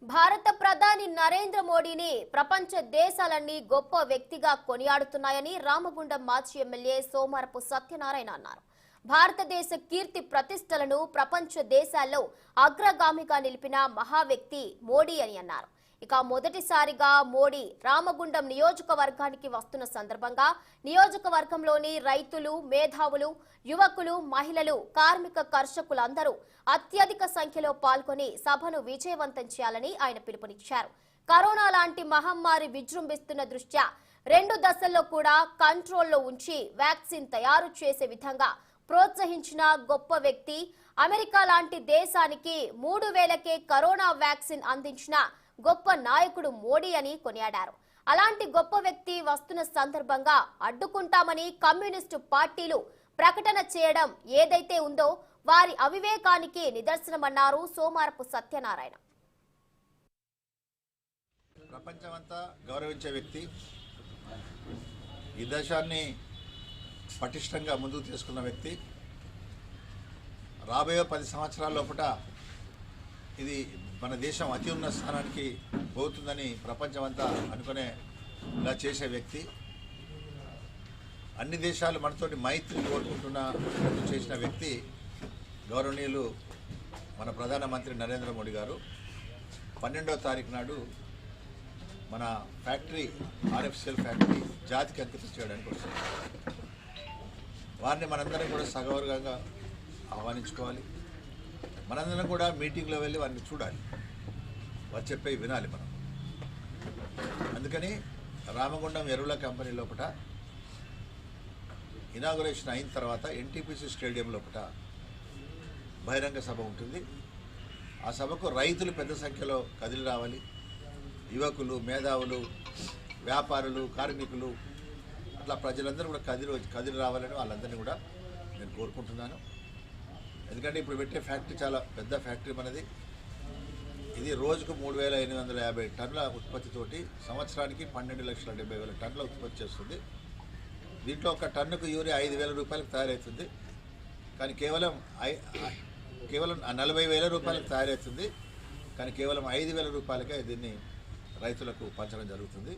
భారత ప్రధాని నరేంద్ర మోడీని ప్రపంచ దేశాలన్నీ గొప్ప వ్యక్తిగా కొనియాడుతున్నాయని రామగుండం మాజీ ఎమ్మెల్యే సోమారపు సత్యనారాయణ అన్నారు. భారతదేశ కీర్తి ప్రతిష్టలను ప్రపంచ దేశాల్లో అగ్రగామిగా నిలిపిన మహా వ్యక్తి మోడీ అని అన్నారు. ఇక మొదటిసారిగా మోడీ రామగుండం నియోజకవర్గానికి వస్తున్న సందర్భంగా నియోజకవర్గంలోని రైతులు, మేధావులు, యువకులు, మహిళలు, కార్మిక కర్షకులందరూ అత్యధిక సంఖ్యలో పాల్గొని సభను విజయవంతం చేయాలని ఆయన పిలుపునిచ్చారు. కరోనా లాంటి మహమ్మారి విజృంభిస్తున్న దృష్ట్యా 2 దశల్లో కూడా కంట్రోల్లో ఉంచి వ్యాక్సిన్ తయారు చేసే విధంగా ప్రోత్సహించిన గొప్ప వ్యక్తి, అమెరికా లాంటి దేశానికి 3000కే కరోనా వ్యాక్సిన్ అందించిన గొప్ప నాయకుడు మోడీ అని కొనియాడారు. అలాంటి గొప్ప వ్యక్తి వస్తున్న సందర్భంగా అడ్డుకుంటామని కమ్యూనిస్టు పార్టీలు ప్రకటన చేయడం ఏదైతే ఉందో వారి అవివేకానికి నిదర్శనమన్నారు సోమారపు సత్యనారాయణ. ప్రపంచమంతా గౌరవించే వ్యక్తి, ఈ దేశాన్ని పటిష్టంగా ముందుకు తీసుకున్న వ్యక్తి, రాబోయే 10 సంవత్సరాల లోపల ఇది మన దేశం అత్యున్నత స్థానానికి పోతుందని ప్రపంచమంతా అనుకునేలా చేసే వ్యక్తి, అన్ని దేశాలు మనతోటి మైత్రి కోరుకుంటున్నట్టు చేసిన వ్యక్తి గౌరవనీయులు మన ప్రధానమంత్రి నరేంద్ర మోడీ గారు 12వ తారీఖు నాడు మన ఫ్యాక్టరీ ఆర్ఎఫ్సిఎల్ ఫ్యాక్టరీ జాతికి అంకితం చేయడానికి వస్తుంది. వారిని మనందరం కూడా సగౌరవంగా ఆహ్వానించుకోవాలి. మనందరం కూడా మీటింగ్లో వెళ్ళి వారిని చూడాలి, వారు చెప్పే వినాలి మనం. అందుకని రామగుండం ఎరువుల కంపెనీ లోపల ఇనాగురేషన్ అయిన తర్వాత ఎన్టీపీసీ స్టేడియం లోపల బహిరంగ సభ ఉంటుంది. ఆ సభకు రైతులు పెద్ద సంఖ్యలో కదిలి రావాలి. యువకులు, మేధావులు, వ్యాపారులు, కార్మికులు, అట్లా ప్రజలందరూ కూడా కదిలి రావాలని వాళ్ళందరినీ కూడా నేను కోరుకుంటున్నాను. ఎందుకంటే ఇప్పుడు పెట్టే ఫ్యాక్టరీ చాలా పెద్ద ఫ్యాక్టరీ మనది. ఇది రోజుకు 3850 టన్నుల ఉత్పత్తితోటి సంవత్సరానికి 12,70,000 టన్నుల ఉత్పత్తి చేస్తుంది. దీంట్లో ఒక టన్నుకు యూరియా 5,000 రూపాయలకు తయారవుతుంది. కానీ కేవలం 40,000 రూపాయలకు తయారవుతుంది. కానీ కేవలం 5,000 రూపాయలకే దీన్ని రైతులకు పంచడం జరుగుతుంది.